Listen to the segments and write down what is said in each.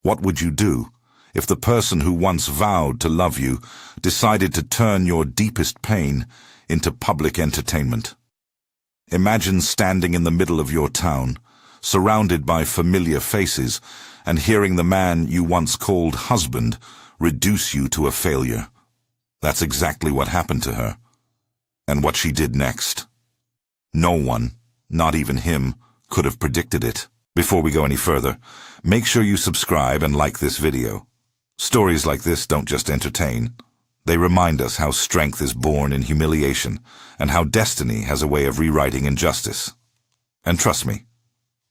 What would you do if the person who once vowed to love you decided to turn your deepest pain into public entertainment? Imagine standing in the middle of your town, surrounded by familiar faces, and hearing the man you once called husband reduce you to a failure. That's exactly what happened to her. And what she did next. No one, not even him, could have predicted it. Before we go any further, make sure you subscribe and like this video. Stories like this don't just entertain. They remind us how strength is born in humiliation and how destiny has a way of rewriting injustice. And trust me,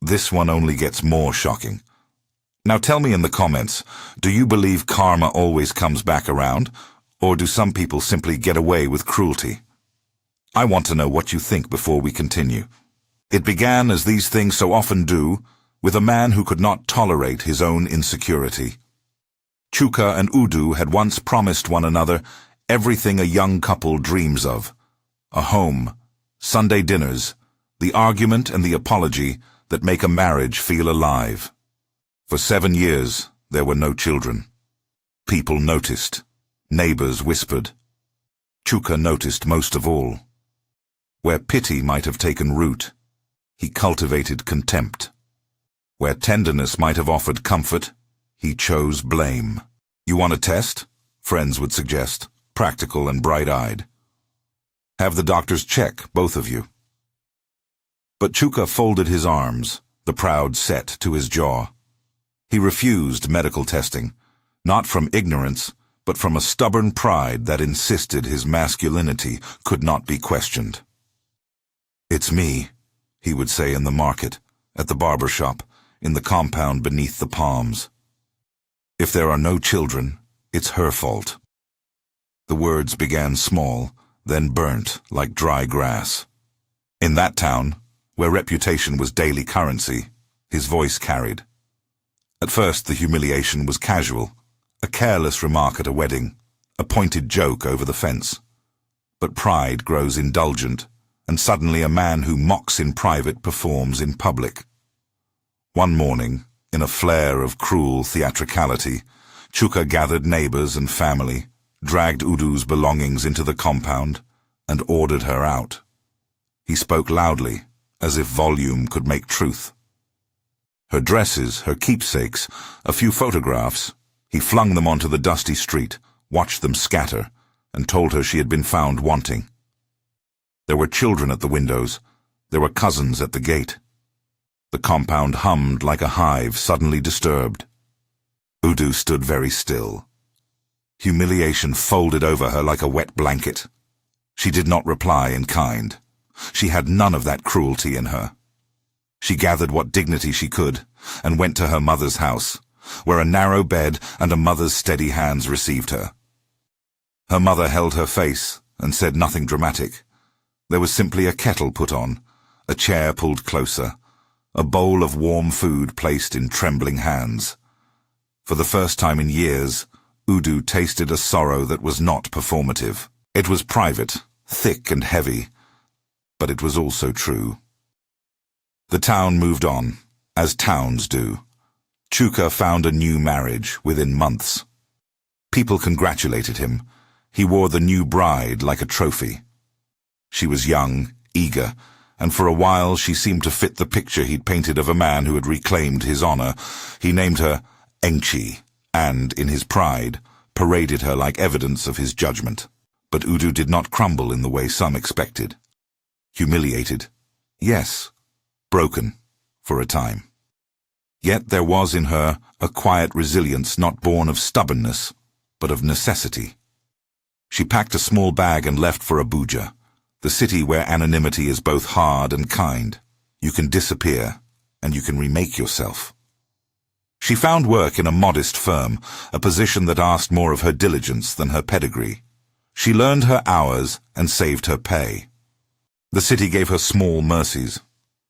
this one only gets more shocking. Now tell me in the comments, do you believe karma always comes back around, or do some people simply get away with cruelty? I want to know what you think before we continue. It began, as these things so often do, with a man who could not tolerate his own insecurity. Chuka and Udu had once promised one another everything a young couple dreams of: a home, Sunday dinners, the argument and the apology that make a marriage feel alive. For 7 years, there were no children. People noticed. Neighbors whispered. Chuka noticed most of all. Where pity might have taken root, he cultivated contempt. Where tenderness might have offered comfort, he chose blame. You want a test? Friends would suggest, practical and bright-eyed. Have the doctors check, both of you. But Chuka folded his arms, the proud set to his jaw. He refused medical testing, not from ignorance, but from a stubborn pride that insisted his masculinity could not be questioned. "It's me," he would say in the market, at the barber shop, in the compound beneath the palms. "If there are no children, it's her fault." The words began small, then burnt like dry grass. In that town, where reputation was daily currency, his voice carried. At first the humiliation was casual, a careless remark at a wedding, a pointed joke over the fence. But pride grows indulgent, and suddenly a man who mocks in private performs in public. One morning, in a flare of cruel theatricality, Chuka gathered neighbors and family, dragged Udu's belongings into the compound, and ordered her out. He spoke loudly, as if volume could make truth. Her dresses, her keepsakes, a few photographs, he flung them onto the dusty street, watched them scatter, and told her she had been found wanting. There were children at the windows. There were cousins at the gate. The compound hummed like a hive suddenly disturbed. Udu stood very still. Humiliation folded over her like a wet blanket. She did not reply in kind. She had none of that cruelty in her. She gathered what dignity she could and went to her mother's house, where a narrow bed and a mother's steady hands received her. Her mother held her face and said nothing dramatic. There was simply a kettle put on, a chair pulled closer, a bowl of warm food placed in trembling hands. For the first time in years, Udu tasted a sorrow that was not performative. It was private, thick and heavy, but it was also true. The town moved on, as towns do. Chuka found a new marriage within months. People congratulated him. He wore the new bride like a trophy. She was young, eager, and for a while she seemed to fit the picture he'd painted of a man who had reclaimed his honor. He named her Enchi, and, in his pride, paraded her like evidence of his judgment. But Udu did not crumble in the way some expected. Humiliated, yes, broken, for a time. Yet there was in her a quiet resilience not born of stubbornness, but of necessity. She packed a small bag and left for Abuja, the city where anonymity is both hard and kind. You can disappear, and you can remake yourself. She found work in a modest firm, a position that asked more of her diligence than her pedigree. She learned her hours and saved her pay. The city gave her small mercies: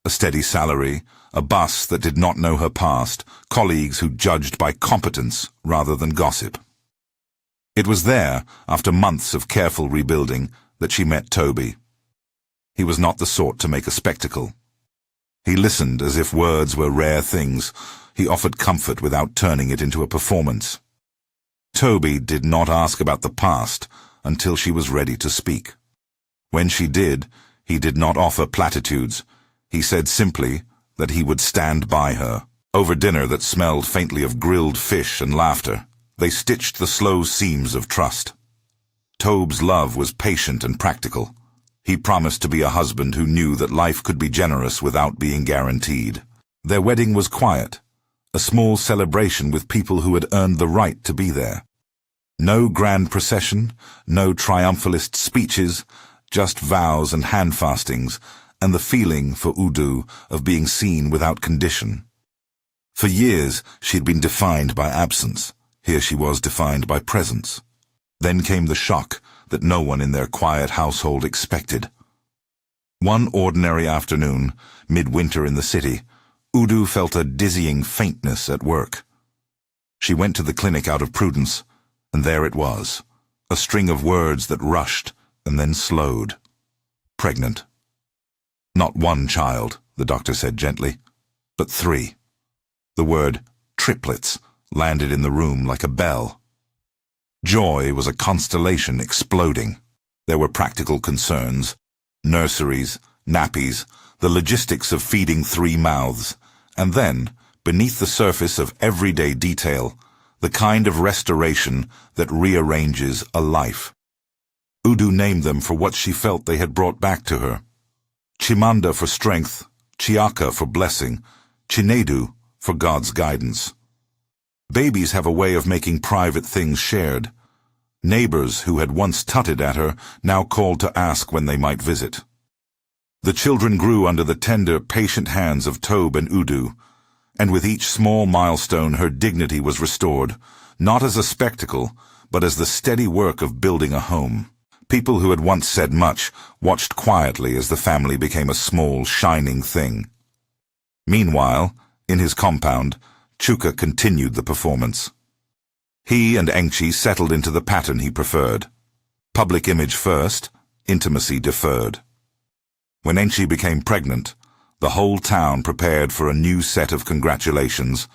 a steady salary, a bus that did not know her past, colleagues who judged by competence rather than gossip. It was there, after months of careful rebuilding, that she met Toby. He was not the sort to make a spectacle. He listened as if words were rare things. He offered comfort without turning it into a performance. Toby did not ask about the past until she was ready to speak. When she did, he did not offer platitudes. He said simply that he would stand by her. Over dinner that smelled faintly of grilled fish and laughter, they stitched the slow seams of trust. Tobe's love was patient and practical. He promised to be a husband who knew that life could be generous without being guaranteed. Their wedding was quiet, a small celebration with people who had earned the right to be there. No grand procession, no triumphalist speeches, just vows and hand-fastings, and the feeling for Udo of being seen without condition. For years, she'd been defined by absence. Here she was defined by presence. Then came the shock that no one in their quiet household expected. One ordinary afternoon, midwinter in the city, Udo felt a dizzying faintness at work. She went to the clinic out of prudence, and there it was, a string of words that rushed and then slowed. Pregnant. Not one child, the doctor said gently, but 3. The word triplets landed in the room like a bell. Joy was a constellation exploding. There were practical concerns, nurseries, nappies, the logistics of feeding 3 mouths, and then, beneath the surface of everyday detail, the kind of restoration that rearranges a life. Udo named them for what she felt they had brought back to her. Chimanda for strength, Chiaka for blessing, Chinedu for God's guidance. Babies have a way of making private things shared. Neighbors who had once tutted at her now called to ask when they might visit. The children grew under the tender, patient hands of Tobe and Udo, and with each small milestone her dignity was restored, not as a spectacle, but as the steady work of building a home. People who had once said much watched quietly as the family became a small, shining thing. Meanwhile, in his compound, Chuka continued the performance. He and Engchi settled into the pattern he preferred. Public image first, intimacy deferred. When Engchi became pregnant, the whole town prepared for a new set of congratulations,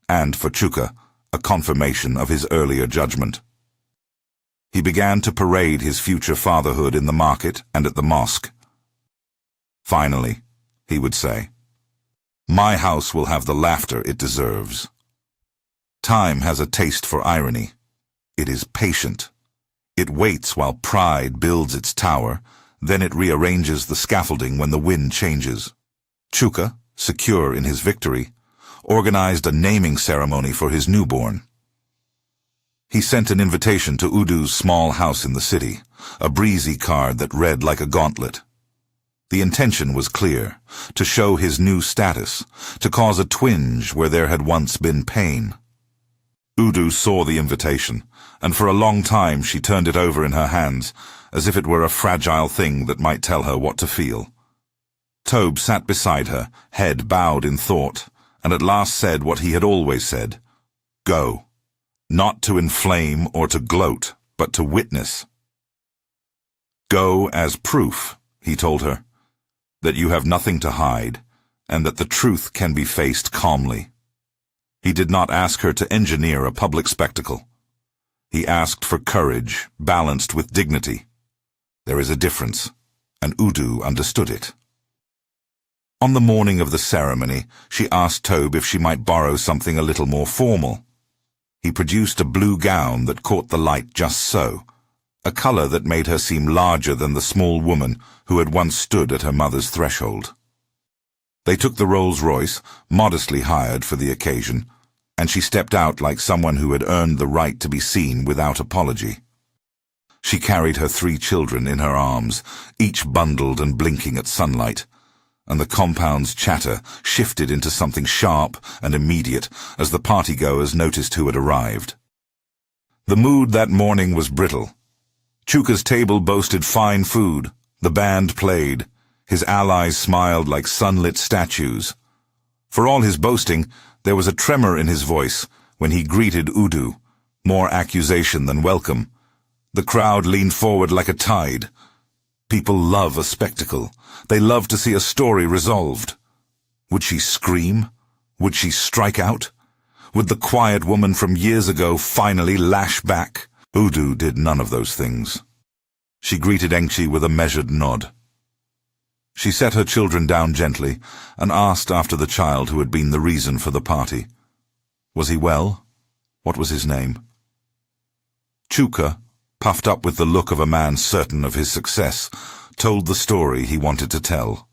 and for Chuka, a confirmation of his earlier judgment. He began to parade his future fatherhood in the market and at the mosque. Finally, he would say, "My house will have the laughter it deserves." Time has a taste for irony. It is patient. It waits while pride builds its tower, then it rearranges the scaffolding when the wind changes. Chuka, secure in his victory, organized a naming ceremony for his newborn. He sent an invitation to Udo's small house in the city, a breezy card that read like a gauntlet. The intention was clear, to show his new status, to cause a twinge where there had once been pain. Udo saw the invitation, and for a long time she turned it over in her hands, as if it were a fragile thing that might tell her what to feel. Tobe sat beside her, head bowed in thought, and at last said what he had always said, "Go. Not to inflame or to gloat, but to witness. Go as proof," he told her, "that you have nothing to hide, and that the truth can be faced calmly." He did not ask her to engineer a public spectacle. He asked for courage, balanced with dignity. There is a difference, and Udo understood it. On the morning of the ceremony, she asked Tobe if she might borrow something a little more formal. He produced a blue gown that caught the light just so, a color that made her seem larger than the small woman who had once stood at her mother's threshold. They took the Rolls-Royce, modestly hired for the occasion, and she stepped out like someone who had earned the right to be seen without apology. She carried her 3 children in her arms, each bundled and blinking at sunlight, and the compound's chatter shifted into something sharp and immediate as the partygoers noticed who had arrived. The mood that morning was brittle. Chuka's table boasted fine food, the band played, his allies smiled like sunlit statues. For all his boasting, there was a tremor in his voice when he greeted Udo, more accusation than welcome. The crowd leaned forward like a tide. People love a spectacle. They love to see a story resolved. Would she scream? Would she strike out? Would the quiet woman from years ago finally lash back? Udu did none of those things. She greeted Engchi with a measured nod. She set her children down gently and asked after the child who had been the reason for the party. Was he well? What was his name? Chuka, puffed up with the look of a man certain of his success, told the story he wanted to tell.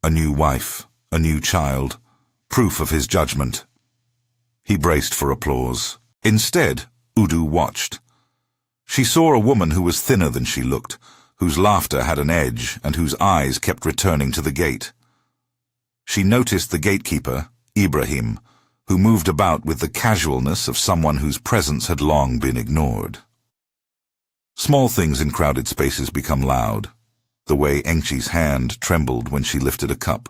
A new wife, a new child, proof of his judgment. He braced for applause. Instead, Udu watched. She saw a woman who was thinner than she looked, whose laughter had an edge and whose eyes kept returning to the gate. She noticed the gatekeeper, Ibrahim, who moved about with the casualness of someone whose presence had long been ignored. Small things in crowded spaces become loud. The way Engchi's hand trembled when she lifted a cup.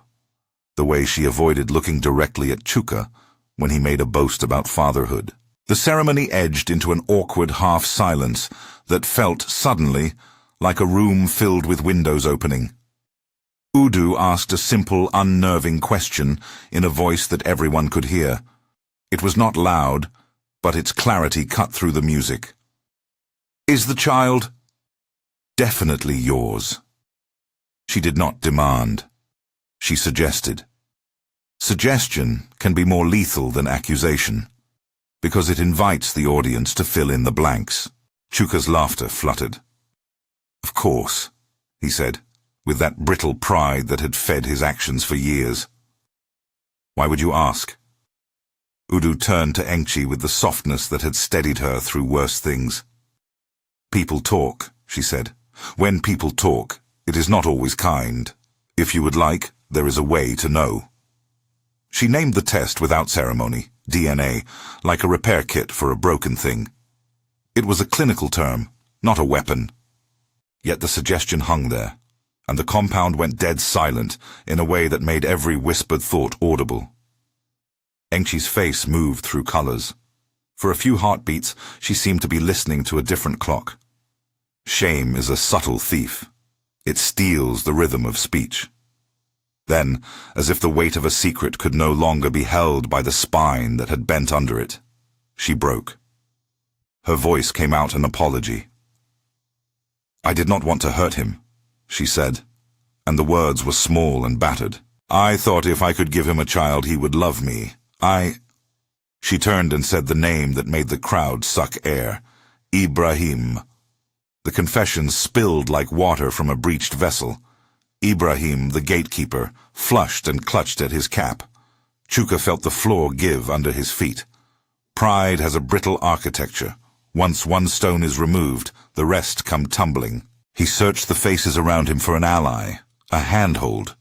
The way she avoided looking directly at Chuka when he made a boast about fatherhood. The ceremony edged into an awkward half-silence that felt, suddenly, like a room filled with windows opening. Udu asked a simple, unnerving question in a voice that everyone could hear. It was not loud, but its clarity cut through the music. "Is the child definitely yours?" She did not demand. She suggested. Suggestion can be more lethal than accusation, because it invites the audience to fill in the blanks. Chuka's laughter fluttered. "Of course," he said, with that brittle pride that had fed his actions for years. "Why would you ask?" Udu turned to Engchi with the softness that had steadied her through worse things. "People talk," she said. "When people talk, it is not always kind. If you would like, there is a way to know." She named the test without ceremony, DNA, like a repair kit for a broken thing. It was a clinical term, not a weapon. Yet the suggestion hung there, and the compound went dead silent in a way that made every whispered thought audible. Engchi's face moved through colors. For a few heartbeats, she seemed to be listening to a different clock. Shame is a subtle thief. It steals the rhythm of speech. Then, as if the weight of a secret could no longer be held by the spine that had bent under it, she broke. Her voice came out an apology. "I did not want to hurt him," she said, and the words were small and battered. "I thought if I could give him a child he would love me. She turned and said the name that made the crowd suck air. Ibrahim. The confession spilled like water from a breached vessel. Ibrahim, the gatekeeper, flushed and clutched at his cap. Chuka felt the floor give under his feet. Pride has a brittle architecture. Once one stone is removed, the rest come tumbling. He searched the faces around him for an ally, a handhold.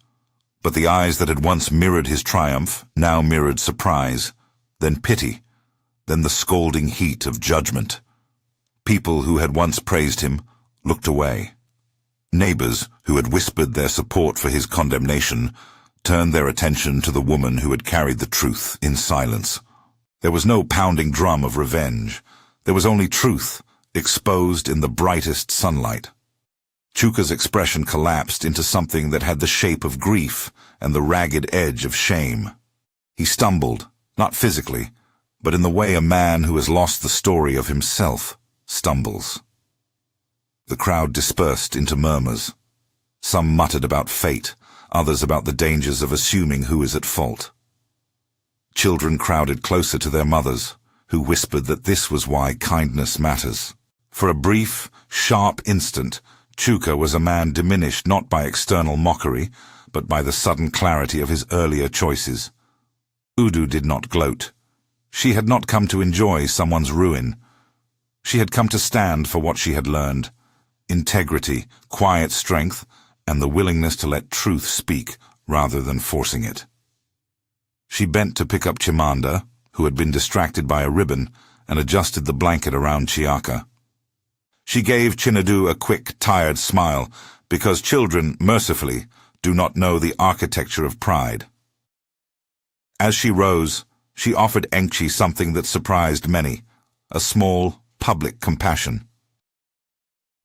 But the eyes that had once mirrored his triumph now mirrored surprise, then pity, then the scalding heat of judgment. People who had once praised him looked away. Neighbors who had whispered their support for his condemnation turned their attention to the woman who had carried the truth in silence. There was no pounding drum of revenge. There was only truth, exposed in the brightest sunlight. Chuka's expression collapsed into something that had the shape of grief and the ragged edge of shame. He stumbled, not physically, but in the way a man who has lost the story of himself stumbles. The crowd dispersed into murmurs. Some muttered about fate, others about the dangers of assuming who is at fault. Children crowded closer to their mothers, who whispered that this was why kindness matters. For a brief, sharp instant, Chuka was a man diminished not by external mockery, but by the sudden clarity of his earlier choices. Udu did not gloat. She had not come to enjoy someone's ruin. She had come to stand for what she had learned. Integrity, quiet strength, and the willingness to let truth speak rather than forcing it. She bent to pick up Chimanda, who had been distracted by a ribbon, and adjusted the blanket around Chiaka. She gave Chinadu a quick, tired smile, because children, mercifully, do not know the architecture of pride. As she rose, she offered Engchi something that surprised many, a small, public compassion.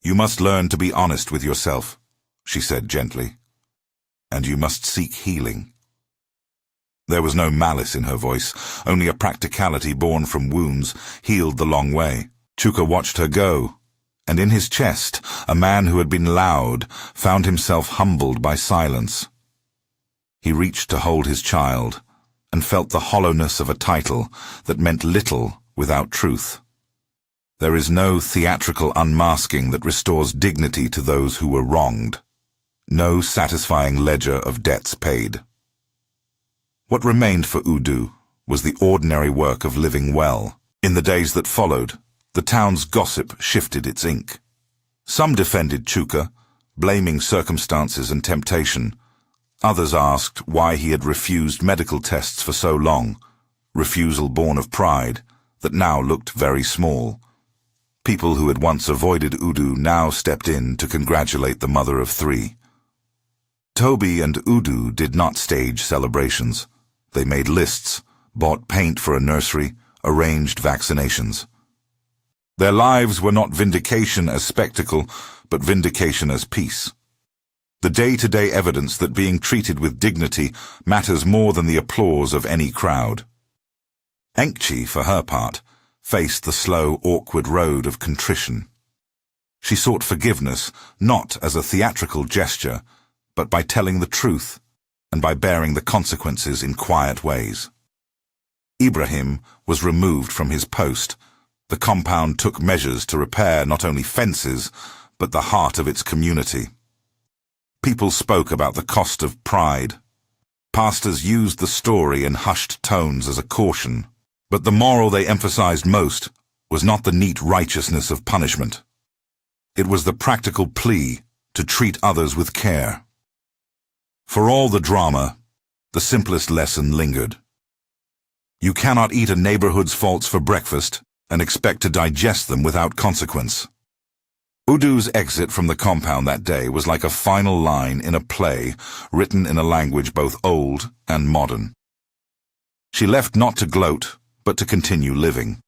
"You must learn to be honest with yourself," she said gently. "And you must seek healing." There was no malice in her voice, only a practicality born from wounds healed the long way. Chuka watched her go, and in his chest, a man who had been loud found himself humbled by silence. He reached to hold his child, and felt the hollowness of a title that meant little without truth. There is no theatrical unmasking that restores dignity to those who were wronged. No satisfying ledger of debts paid. What remained for Udu was the ordinary work of living well. In the days that followed, the town's gossip shifted its ink. Some defended Chuka, blaming circumstances and temptation. Others asked why he had refused medical tests for so long, refusal born of pride that now looked very small. People who had once avoided Udu now stepped in to congratulate the mother of 3. Toby and Udu did not stage celebrations. They made lists, bought paint for a nursery, arranged vaccinations. Their lives were not vindication as spectacle, but vindication as peace. The day-to-day evidence that being treated with dignity matters more than the applause of any crowd. Enkchi, for her part, faced the slow, awkward road of contrition. She sought forgiveness not as a theatrical gesture, but by telling the truth and by bearing the consequences in quiet ways. Ibrahim was removed from his post. The compound took measures to repair not only fences, but the heart of its community. People spoke about the cost of pride. Pastors used the story in hushed tones as a caution, but the moral they emphasized most was not the neat righteousness of punishment. It was the practical plea to treat others with care. For all the drama, the simplest lesson lingered. You cannot eat a neighborhood's faults for breakfast and expect to digest them without consequence. Udu's exit from the compound that day was like a final line in a play written in a language both old and modern. She left not to gloat, but to continue living.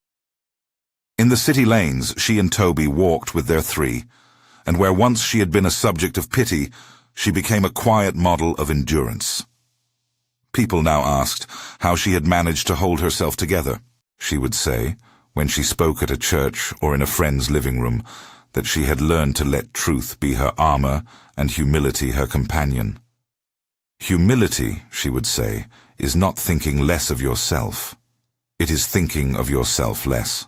In the city lanes, she and Toby walked with their 3, and where once she had been a subject of pity, she became a quiet model of endurance. People now asked how she had managed to hold herself together. She would say, when she spoke at a church or in a friend's living room, that she had learned to let truth be her armor and humility her companion. Humility, she would say, is not thinking less of yourself. It is thinking of yourself less.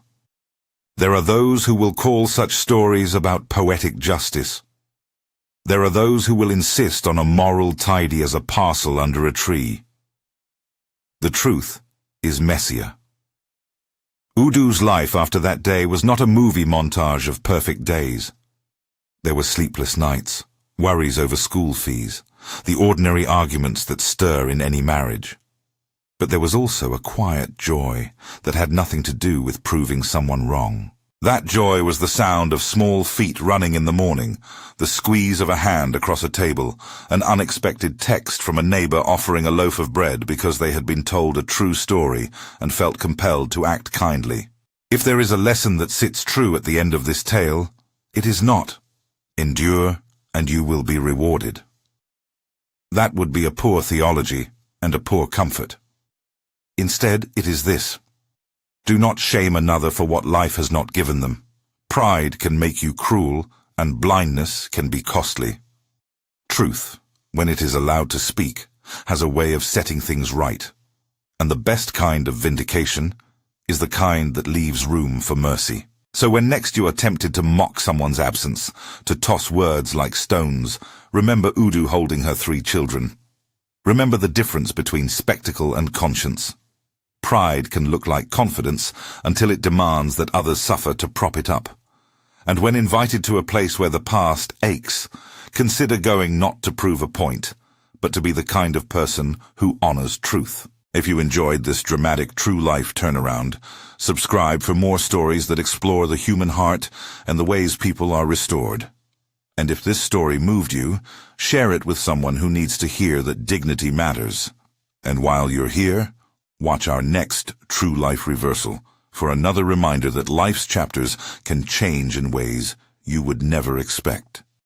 There are those who will call such stories about poetic justice. There are those who will insist on a moral tidy as a parcel under a tree. The truth is messier. Udu's life after that day was not a movie montage of perfect days. There were sleepless nights, worries over school fees, the ordinary arguments that stir in any marriage. But there was also a quiet joy that had nothing to do with proving someone wrong. That joy was the sound of small feet running in the morning, the squeeze of a hand across a table, an unexpected text from a neighbor offering a loaf of bread because they had been told a true story and felt compelled to act kindly. If there is a lesson that sits true at the end of this tale, it is not, endure and you will be rewarded. That would be a poor theology and a poor comfort. Instead, it is this. Do not shame another for what life has not given them. Pride can make you cruel, and blindness can be costly. Truth, when it is allowed to speak, has a way of setting things right. And the best kind of vindication is the kind that leaves room for mercy. So when next you are tempted to mock someone's absence, to toss words like stones, remember Udu holding her 3 children. Remember the difference between spectacle and conscience. Pride can look like confidence until it demands that others suffer to prop it up. And when invited to a place where the past aches, consider going not to prove a point, but to be the kind of person who honors truth. If you enjoyed this dramatic true-life turnaround, subscribe for more stories that explore the human heart and the ways people are restored. And if this story moved you, share it with someone who needs to hear that dignity matters. And while you're here, watch our next True Life Reversal for another reminder that life's chapters can change in ways you would never expect.